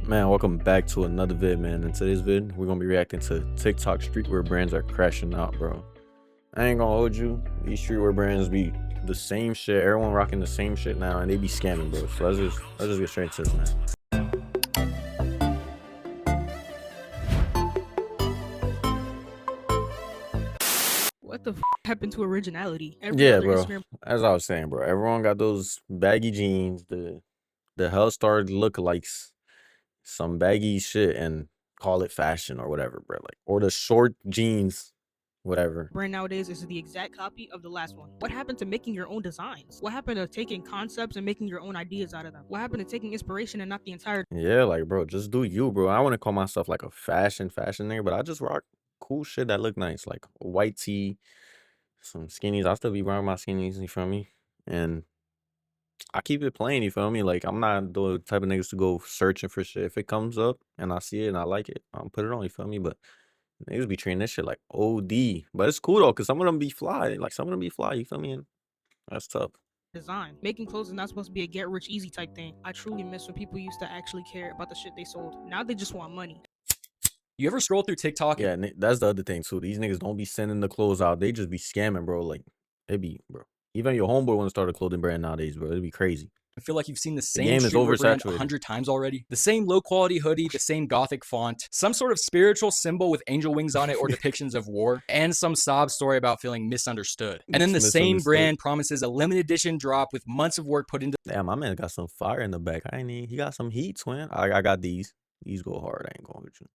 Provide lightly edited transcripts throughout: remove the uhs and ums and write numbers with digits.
Man, welcome back to another vid, man. In today's vid, we're gonna be reacting to TikTok streetwear brands are crashing out, bro. I ain't gonna hold you. These streetwear brands be the same shit. Everyone rocking the same shit now, and they be scamming, bro. So let's just get straight to this, man. What the happened to originality? Yeah, bro. As I was saying, bro, everyone got those baggy jeans, the Hellstar lookalikes, some baggy shit, and call it fashion or whatever, bro. Like, or the short jeans, whatever. Brand nowadays is the exact copy of the last one. What happened to making your own designs? What happened to taking concepts and making your own ideas out of them? What happened to taking inspiration and not the entire? Yeah, like, bro, just do you, bro. I want to call myself like a fashion nigga, but I just rock cool shit that look nice, like a white tee, some skinnies. I still be wearing my skinnies, you feel me? And I keep it plain, you feel me? Like, I'm not the type of niggas to go searching for shit. If it comes up and I see it and I like it, I'll put it on, you feel me? But niggas be treating this shit like OD. But it's cool though, because some of them be fly. Like, some of them be fly, you feel me? And that's tough. Design. Making clothes is not supposed to be a get rich easy type thing. I truly miss when people used to actually care about the shit they sold. Now they just want money. You ever scroll through TikTok? Yeah, that's the other thing too. These niggas don't be sending the clothes out. They just be scamming, bro. Like, it be, bro. Even your homeboy want to start a clothing brand nowadays, bro. It'd be crazy. I feel like you've seen the same game is streetwear brand oversaturated 100 times already. The same low quality hoodie, the same gothic font, some sort of spiritual symbol with angel wings on it or depictions of war, and some sob story about feeling misunderstood. And then the same brand promises a limited edition drop with months of work put into. Damn, my man got some fire in the back. He got some heat, twin. I got these. These go hard. I ain't going with you.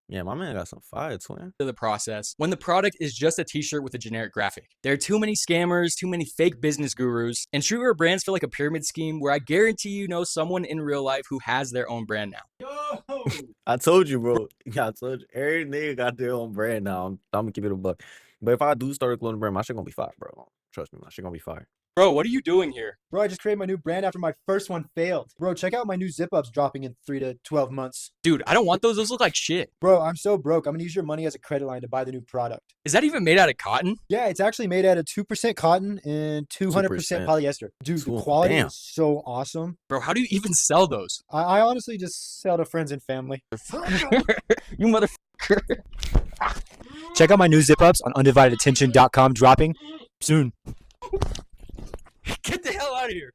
Yeah, my man got some fire, twin. The process when the product is just a t-shirt with a generic graphic. There are too many scammers, too many fake business gurus, and streetwear brands feel like a pyramid scheme where I guarantee you know someone in real life who has their own brand now. Yo! I told you, bro. I told you. Every nigga got their own brand now. I'm gonna keep it a buck. But if I do start a clothing brand, my shit gonna be fire, bro. Trust me, my shit gonna be fire. Bro, what are you doing here? Bro, I just created my new brand after my first one failed. Bro, check out my new zip-ups dropping in 3 to 12 months. Dude, I don't want those. Those look like shit. Bro, I'm so broke. I'm gonna use your money as a credit line to buy the new product. Is that even made out of cotton? Yeah, it's actually made out of 2% cotton and 200% polyester. Dude, the quality is so awesome. Bro, how do you even sell those? I honestly just sell to friends and family. You motherfucker. Check out my new zip-ups on undividedattention.com dropping soon. Get the hell out of here.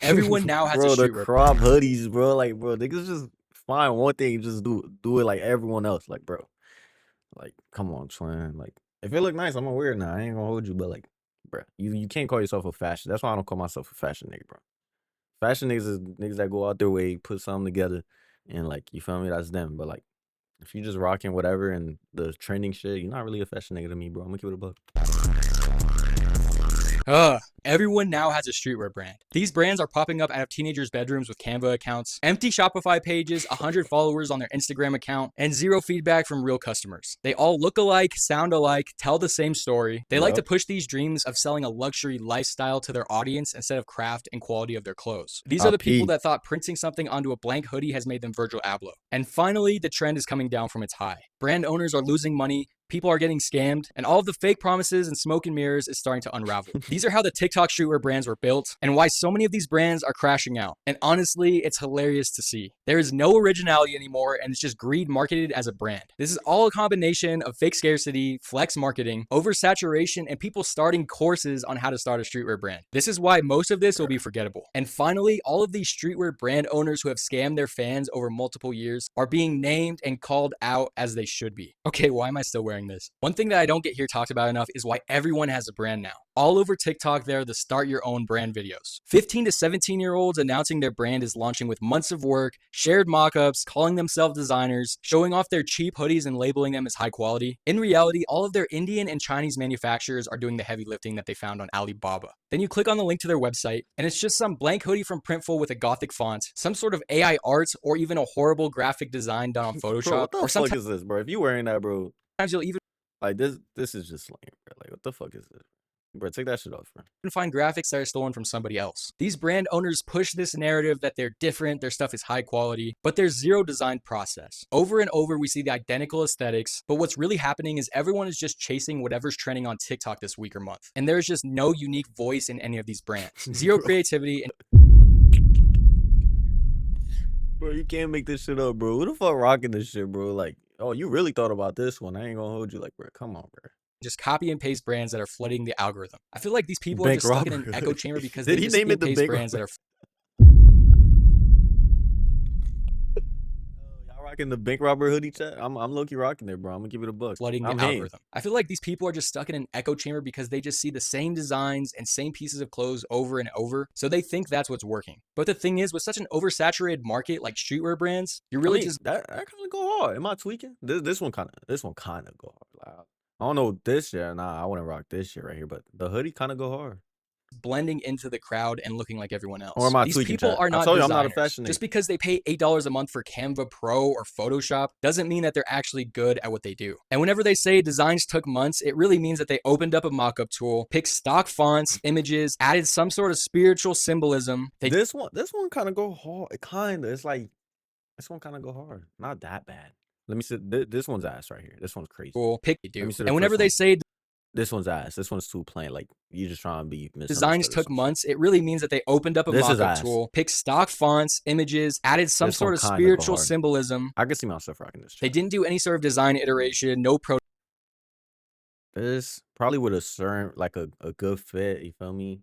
Everyone now has bro, a the streetwear crop hoodies, bro. Like, bro, niggas just find one thing and just do it like everyone else. Like, bro. Like, come on, twin. Like, if it look nice, I'm gonna wear it now. I ain't gonna hold you, but like, bro, you can't call yourself a fashion. That's why I don't call myself a fashion nigga, bro. Fashion niggas is niggas that go out their way, put something together, and like, you feel me? That's them. But like, if you just rocking whatever and the trending shit, you're not really a fashion nigga to me, bro. I'm gonna keep it a buck. Everyone now has a streetwear brand. These brands are popping up out of teenagers' bedrooms with Canva accounts, empty Shopify pages, 100 followers on their Instagram account, and zero feedback from real customers. They all look alike, sound alike, tell the same story. They like to push these dreams of selling a luxury lifestyle to their audience instead of craft and quality of their clothes. These are the people that thought printing something onto a blank hoodie has made them Virgil Abloh. And finally, the trend is coming down from its high. Brand owners are losing money, people are getting scammed, and all of the fake promises and smoke and mirrors is starting to unravel. These are how the TikTok streetwear brands were built and why so many of these brands are crashing out. And honestly, it's hilarious to see. There is no originality anymore, and it's just greed marketed as a brand. This is all a combination of fake scarcity, flex marketing, oversaturation, and people starting courses on how to start a streetwear brand. This is why most of this will be forgettable. And finally, all of these streetwear brand owners who have scammed their fans over multiple years are being named and called out as they should be. Okay, why am I still wearing this? One thing that I don't get here talked about enough is why everyone has a brand now. All over TikTok, there are the start your own brand videos. 15 to 17-year-olds announcing their brand is launching with months of work, shared mock-ups, calling themselves designers, showing off their cheap hoodies and labeling them as high quality. In reality, all of their Indian and Chinese manufacturers are doing the heavy lifting that they found on Alibaba. Then you click on the link to their website, and it's just some blank hoodie from Printful with a gothic font, some sort of AI art, or even a horrible graphic design done on Photoshop. Bro, what the fuck is this, bro? If you wearing that, bro, sometimes you'll even like this is just lame, bro. Like, what the fuck is this? Bro, take that shit off, bro. Find graphics that are stolen from somebody else. These brand owners push this narrative that they're different, their stuff is high quality, but there's zero design process. Over and over, we see the identical aesthetics, but what's really happening is everyone is just chasing whatever's trending on TikTok this week or month. And there's just no unique voice in any of these brands. Zero creativity. And Bro, you can't make this shit up, bro. Who the fuck rocking this shit, bro? Like, oh, you really thought about this one. I ain't gonna hold you. Like, bro, come on, bro. Just copy and paste brands that are flooding the algorithm. I feel like these people are Bank just stuck in robber. an echo chamber because Did they he just name copy it and the paste bank brands that robber? are Y'all rocking the bank robber hoodie chat? I'm low-key rocking it, bro. I'm gonna give it a buck. flooding I'm the hating. algorithm. I feel like these people are just stuck in an echo chamber because they just see the same designs and same pieces of clothes over and over, so they think that's what's working. But the thing is, with such an oversaturated market like streetwear brands, you're I really mean, just that kind of go hard. Am I tweaking? This one kind of go hard. Like, I don't know this year. Nah, I wouldn't rock this shit right here, but the hoodie kind of go hard. blending into the crowd and looking like everyone Or am else. I These tweaking, people chat? are I not told you I'm not a designers. fashion Just nigga. because they pay $8 a month for Canva Pro or Photoshop doesn't mean that they're actually good at what they do. And whenever they say designs took months, it really means that they opened up a mockup tool, picked stock fonts, images, added some sort of spiritual symbolism. This one kind of go hard. It kind of. It's like this one kind of go hard. Not that bad. Let me see. This one's ass right here. This one's crazy. Pick Let do. me see the And whenever first they one. say This one's ass. This one's too plain. Like you just trying to be designs misunderstood or took some shit. months, it really means that they opened up a This is mockup ass. tool, picked stock fonts, images, added some This one sort of kinda go spiritual hard. symbolism. I can see myself rocking this They shit. didn't do any sort of design iteration, no pro. This probably with a certain like a good fit. You feel me?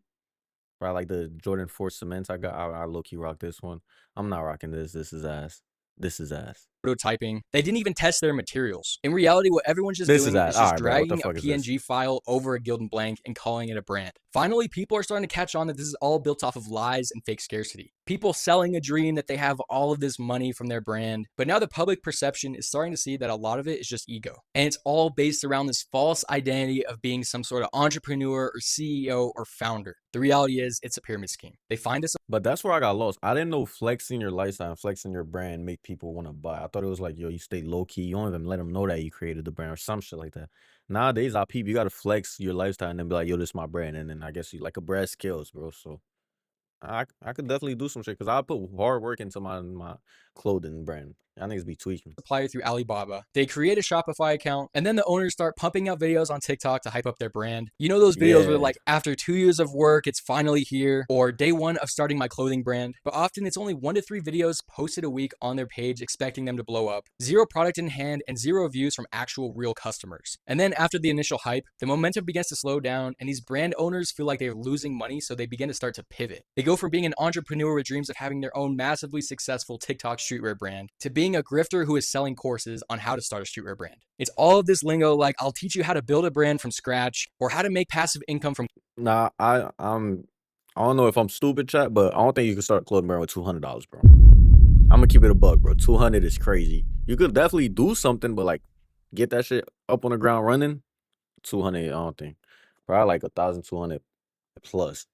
Probably like the Jordan 4 cements I got. I low key rock this one. I'm not rocking this. This is ass. This is ass. Prototyping. They didn't even test their materials. In reality, what everyone's just This is doing ass. is just Alright, bro. What the dragging a fuck is this? PNG file over a Gildan blank and calling it a brand. Finally, people are starting to catch on that this is all built off of lies and fake scarcity. People selling a dream that they have all of this money from their brand, but now the public perception is starting to see that a lot of it is just ego. And it's all based around this false identity of being some sort of entrepreneur or CEO or founder. The reality is it's a pyramid scheme. They find us. But that's where I got lost. I didn't know flexing your lifestyle and flexing your brand make people want to buy. I thought it was like, yo, you stay low key. You don't even let them know that you created the brand or some shit like that. Nowadays, I peep, you gotta flex your lifestyle and then be like, yo, this is my brand. And then I guess you like a brand skills, bro. So I could definitely do some shit because I put hard work into my clothing brand. I niggas be tweaking. Supplier through Alibaba. They create a Shopify account, and then the owners start pumping out videos on TikTok to hype up their brand. You know those videos where Yeah. like, after 2 years of work, it's finally here, or day 1 of starting my clothing brand. But often it's only 1 to 3 videos posted a week on their page expecting them to blow up. 0 product in hand and 0 views from actual real customers. And then after the initial hype, the momentum begins to slow down, and these brand owners feel like they're losing money, so they begin to start to pivot. They go from being an entrepreneur with dreams of having their own massively successful TikTok streetwear brand to being a grifter who is selling courses on how to start a streetwear brand. It's all of this lingo like, I'll teach you how to build a brand from scratch or how to make passive income from. Nah, I don't know if I'm stupid, chat, but I don't think you can start a clothing brand with $200, bro. I'm gonna keep it a buck, bro. 200 is crazy. You could definitely do something, but like get that shit up on the ground running. 200, I don't think. Probably like 1,200 plus.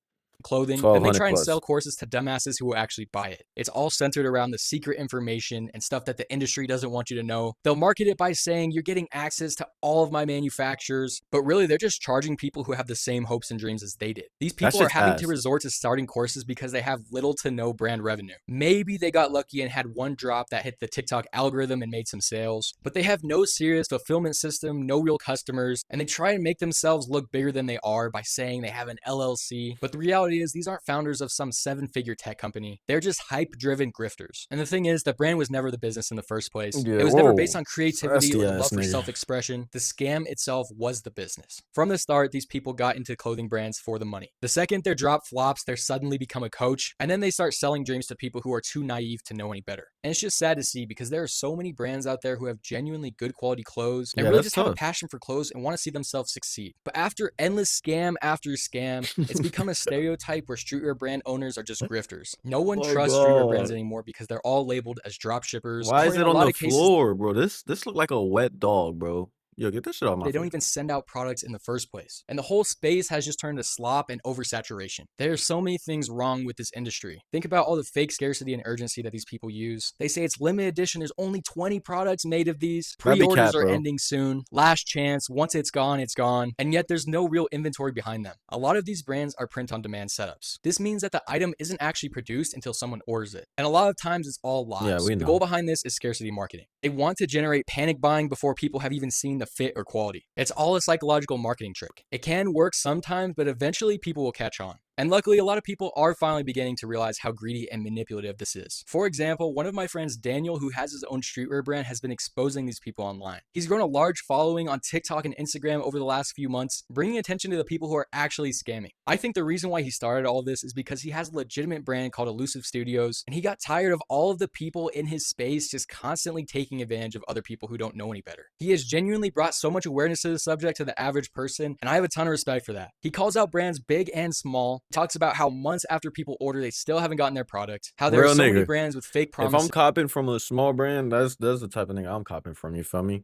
Clothing, then they 1,200 try and plus. sell courses to dumbasses who will actually buy it. It's all centered around the secret information and stuff that the industry doesn't want you to know. They'll market it by saying you're getting access to all of my manufacturers, but really they're just charging people who have the same hopes and dreams as they did. These people are shit's having ass. to resort to starting courses because they have little to no brand revenue. Maybe they got lucky and had one drop that hit the TikTok algorithm and made some sales, but they have no serious fulfillment system, no real customers, and they try and make themselves look bigger than they are by saying they have an LLC. But the reality is these aren't founders of some 7-figure tech company. They're just hype-driven grifters. And the thing is, the brand was never the business in the first place. Yeah, It was never whoa. based on creativity or the Nasty love ass for nigga. self-expression. The scam itself was the business. From the start, these people got into clothing brands for the money. The second their drop flops, they suddenly become a coach, and then they start selling dreams to people who are too naive to know any better. And it's just sad to see because there are so many brands out there who have genuinely good quality clothes and Yeah, really that's just have a tough. passion for clothes and want to see themselves succeed. But after endless scam after scam, it's become a stereotype where streetwear brand owners are just grifters. No one Oh, trusts streetwear brands God. anymore because they're all labeled as drop shippers. Why or is in it a on lot the of cases, floor, bro? This look like a wet dog, bro. Yo, get this shit off my they don't face. even send out products in the first place. And the whole space has just turned to slop and oversaturation. There are so many things wrong with this industry. Think about all the fake scarcity and urgency that these people use. They say it's limited edition, there's only 20 products made of these. That'd be Pre-orders cap, are bro. ending soon. Last chance, once it's gone, it's gone. And yet there's no real inventory behind them. A lot of these brands are print-on-demand setups. This means that the item isn't actually produced until someone orders it. And a lot of times it's all lies. Yeah, we The know. goal behind this is scarcity marketing. They want to generate panic buying before people have even seen the fit or quality. It's all a psychological marketing trick. It can work sometimes, but eventually people will catch on. And luckily, a lot of people are finally beginning to realize how greedy and manipulative this is. For example, one of my friends, Daniel, who has his own streetwear brand, has been exposing these people online. He's grown a large following on TikTok and Instagram over the last few months, bringing attention to the people who are actually scamming. I think the reason why he started all this is because he has a legitimate brand called Elusive Studios, and he got tired of all of the people in his space just constantly taking advantage of other people who don't know any better. He has genuinely brought so much awareness to the subject to the average person, and I have a ton of respect for that. He calls out brands big and small, talks about how months after people order, they still haven't gotten their product, how there are so many brands with fake promises. If I'm copping from a small brand, that's the type of nigga I'm copping from, you feel me?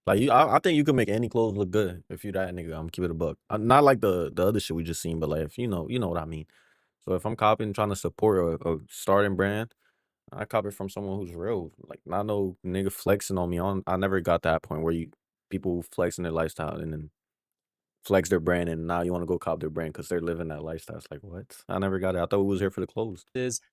Like, I think you can make any clothes look good if you that nigga. I'm gonna keep it a buck. Not like the other shit we just seen, but like, if you know what I mean. So if I'm copying, trying to support a starting brand, I copy from someone who's real. Like, not no nigga flexing on me. I never got that point where people flexing their lifestyle and then flex their brand, and now you want to go cop their brand because they're living that lifestyle. It's like, what? I never got it. I thought we was here for the clothes.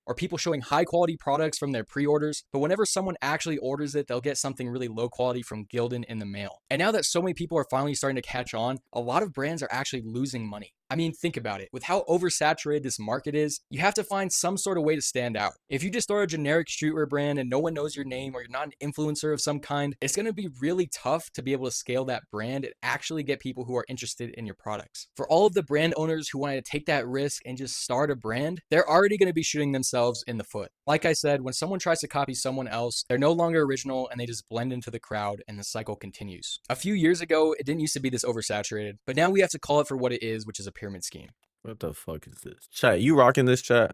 Or people showing high quality products from their pre-orders, but whenever someone actually orders it, they'll get something really low quality from Gildan in the mail. And now that so many people are finally starting to catch on, a lot of brands are actually losing money. I mean, think about it. With how oversaturated this market is, you have to find some sort of way to stand out. If you just start a generic streetwear brand and no one knows your name, or you're not an influencer of some kind, it's going to be really tough to be able to scale that brand and actually get people who are interested in your products. For all of the brand owners who wanted to take that risk and just start a brand, they're already going to be shooting themselves in the foot. Like I said, when someone tries to copy someone else, they're no longer original and they just blend into the crowd, and the cycle continues. A few years ago, it didn't used to be this oversaturated, but now we have to call it for what it is, which is a pyramid scheme. What the fuck is this? Chat, you rocking this, chat?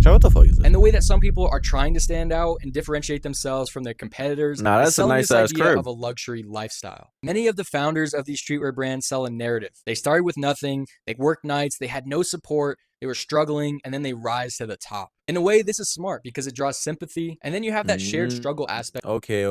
Chat, what the fuck is this? And the way that some people are trying to stand out and differentiate themselves from their competitors, nah, that's a nice ass idea curve of a luxury lifestyle. Many of the founders of these streetwear brands sell a narrative. They started with nothing, they worked nights, they had no support, they were struggling, and then they rise to the top. In a way, this is smart because it draws sympathy, and then you have that shared struggle aspect. Okay.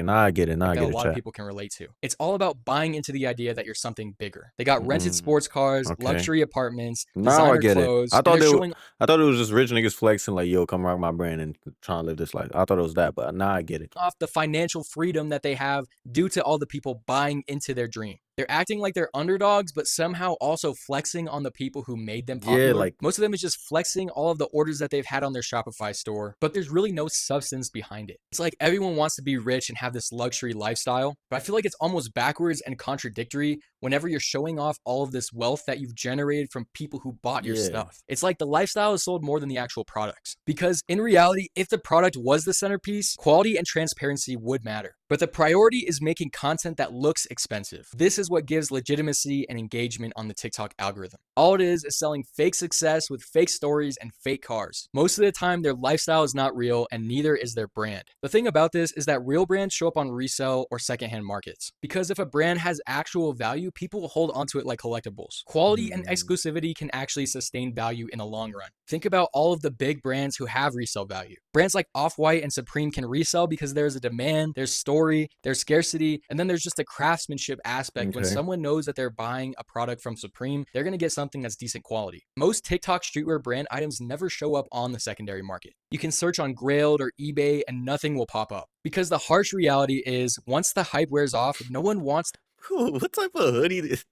Now I get it. Now I get it. A lot of people can relate to. It's all about buying into the idea that you're something bigger. They got rented sports cars, luxury apartments, now I get clothes. It. I thought it was just rich niggas flexing like, yo, come rock my brand and trying to live this life. I thought it was that, but now I get it. Off the financial freedom that they have due to all the people buying into their dream. They're acting like they're underdogs, but somehow also flexing on the people who made them popular. Yeah, like most of them is just flexing all of the orders that they've had on their Shopify store, but there's really no substance behind it. It's like everyone wants to be rich and have this luxury lifestyle, but I feel like it's almost backwards and contradictory whenever you're showing off all of this wealth that you've generated from people who bought your stuff. It's like the lifestyle is sold more than the actual products. Because in reality, if the product was the centerpiece, quality and transparency would matter. But the priority is making content that looks expensive. This is what gives legitimacy and engagement on the TikTok algorithm. All it is selling fake success with fake stories and fake cars. Most of the time, their lifestyle is not real, and neither is their brand. The thing about this is that real brands show up on resale or secondhand markets. Because if a brand has actual value, people will hold onto it like collectibles. Quality and exclusivity can actually sustain value in the long run. Think about all of the big brands who have resale value. Brands like Off-White and Supreme can resell because there's a demand, there's story, there's scarcity, and then there's just a craftsmanship aspect. When someone knows that they're buying a product from Supreme, they're gonna get something that's decent quality. Most TikTok streetwear brand items never show up on the secondary market. You can search on Grailed or eBay and nothing will pop up. Because the harsh reality is, once the hype wears off, no one wants what type of hoodie this?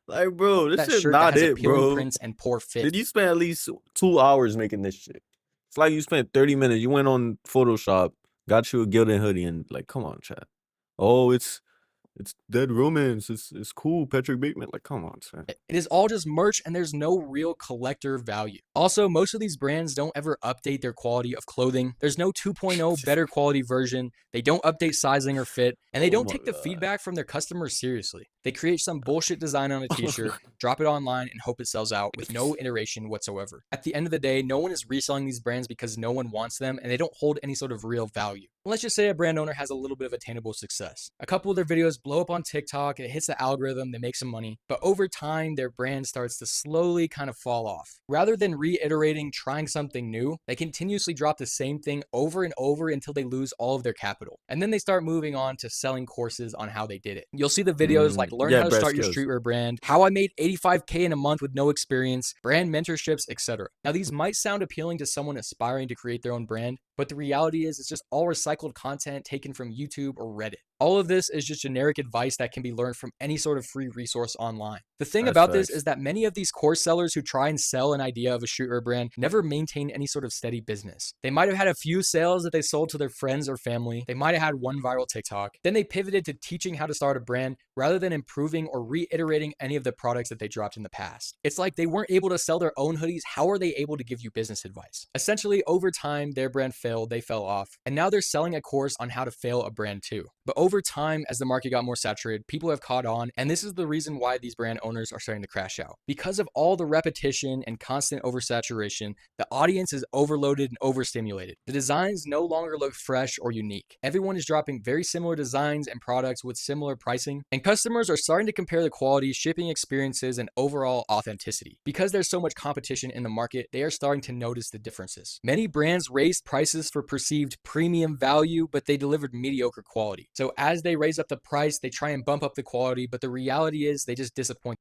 Like, bro, this is not it, bro. Prints and poor fit. Did you spend at least 2 hours making this shit? It's like you spent 30 minutes. You went on Photoshop, got you a Gildan hoodie, and like, come on, chat. Oh, it's Dead Romance. It's cool. Patrick Bateman. Like, come on, chat. It is all just merch, and there's no real collector value. Also, most of these brands don't ever update their quality of clothing. There's no 2.0 better quality version. They don't update sizing or fit, and they don't take the feedback from their customers seriously. They create some bullshit design on a t-shirt, drop it online, and hope it sells out with no iteration whatsoever. At the end of the day, no one is reselling these brands because no one wants them, and they don't hold any sort of real value. Let's just say a brand owner has a little bit of attainable success. A couple of their videos blow up on TikTok, it hits the algorithm, they make some money, but over time, their brand starts to slowly kind of fall off. Rather than reiterating, trying something new, they continuously drop the same thing over and over until they lose all of their capital. And then they start moving on to selling courses on how they did it. You'll see the videos like learn how to start your streetwear brand, how I made $85K in a month with no experience, brand mentorships, etc. Now, these might sound appealing to someone aspiring to create their own brand, but the reality is it's just all recycled content taken from YouTube or Reddit. All of this is just generic advice that can be learned from any sort of free resource online. The thing That's about this facts. is that many of these course sellers who try and sell an idea of a streetwear brand never maintain any sort of steady business. They might have had a few sales that they sold to their friends or family. They might have had one viral TikTok. Then they pivoted to teaching how to start a brand rather than improving or reiterating any of the products that they dropped in the past. It's like they weren't able to sell their own hoodies. How are they able to give you business advice? Essentially, over time, their brand failed, they fell off, and now they're selling a course on how to fail a brand too. But over time, as the market got more saturated, people have caught on, and this is the reason why these brand owners are starting to crash out. Because of all the repetition and constant oversaturation, the audience is overloaded and overstimulated. The designs no longer look fresh or unique. Everyone is dropping very similar designs and products with similar pricing, and customers are starting to compare the quality, shipping experiences, and overall authenticity. Because there's so much competition in the market, they are starting to notice the differences. Many brands raised prices for perceived premium value, but they delivered mediocre quality. So as they raise up the price, they try and bump up the quality, but the reality is they just disappoint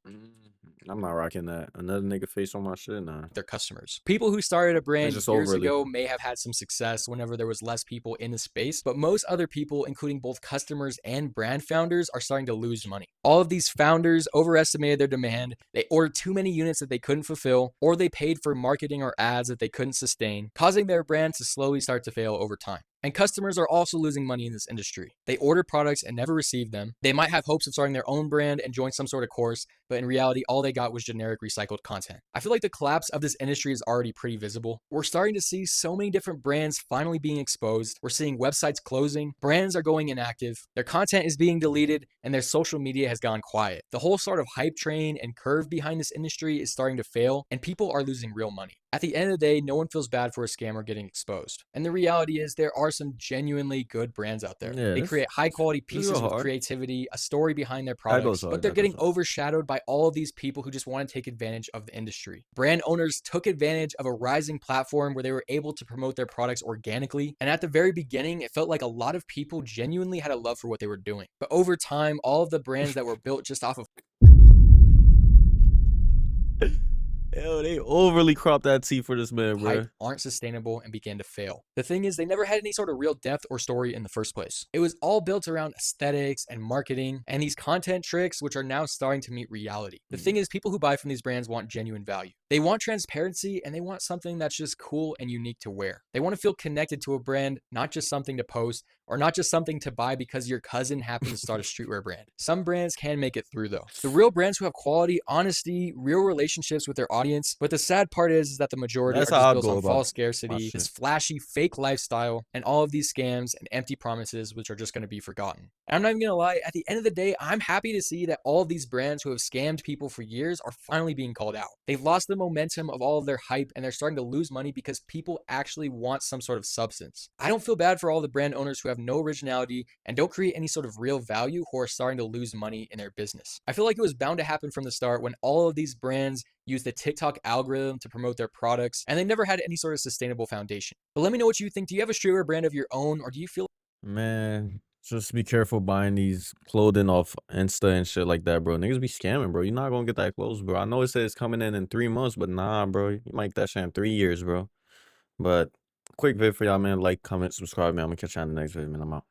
I'm not rocking that. Another nigga face on my shit, nah. their customers. People who started a brand just years overly. ago may have had some success whenever there was less people in the space, but most other people, including both customers and brand founders, are starting to lose money. All of these founders overestimated their demand, they ordered too many units that they couldn't fulfill, or they paid for marketing or ads that they couldn't sustain, causing their brand to slowly start to fail over time. And customers are also losing money in this industry. They order products and never receive them. They might have hopes of starting their own brand and join some sort of course, but in reality, all they got was generic recycled content. I feel like the collapse of this industry is already pretty visible. We're starting to see so many different brands finally being exposed. We're seeing websites closing, brands are going inactive, their content is being deleted, and their social media has gone quiet. The whole sort of hype train and curve behind this industry is starting to fail, and people are losing real money. At the end of the day, no one feels bad for a scammer getting exposed. And the reality is there are some genuinely good brands out there. Yeah, They create high quality this pieces go with hard. creativity, a story behind their That products, goes but hard. they're That getting goes hard. overshadowed by all of these people who just want to take advantage of the industry. Brand owners took advantage of a rising platform where they were able to promote their products organically. And at the very beginning, it felt like a lot of people genuinely had a love for what they were doing. But over time, all of the brands that were built just off of Yo, they overly cropped that T for this man, bro. hype aren't sustainable and began to fail. The thing is, they never had any sort of real depth or story in the first place. It was all built around aesthetics and marketing and these content tricks, which are now starting to meet reality. The thing is, people who buy from these brands want genuine value. They want transparency and they want something that's just cool and unique to wear. They want to feel connected to a brand, not just something to post or not just something to buy because your cousin happened to start a streetwear brand. Some brands can make it through though. The real brands who have quality, honesty, real relationships with their audience. But the sad part is that the majority That's are how just I built go on about false my scarcity, shit. this flashy fake lifestyle, and all of these scams and empty promises which are just going to be forgotten. And I'm not even going to lie, at the end of the day, I'm happy to see that all of these brands who have scammed people for years are finally being called out. They've lost the momentum of all of their hype and they're starting to lose money because people actually want some sort of substance. I don't feel bad for all the brand owners who have no originality and don't create any sort of real value who are starting to lose money in their business. I feel like it was bound to happen from the start when all of these brands use the TikTok algorithm to promote their products, and they never had any sort of sustainable foundation. But let me know what you think. Do you have a streetwear brand of your own, or do you feel Man, just be careful buying these clothing off Insta and shit like that, bro. Niggas be scamming, bro. You're not gonna get that clothes, bro. I know it says it's coming in 3 months, but nah, bro. You might get that shit in 3 years, bro. But quick vid for y'all, man. Like, comment, subscribe, man. I'm gonna catch you on the next video, man. I'm out.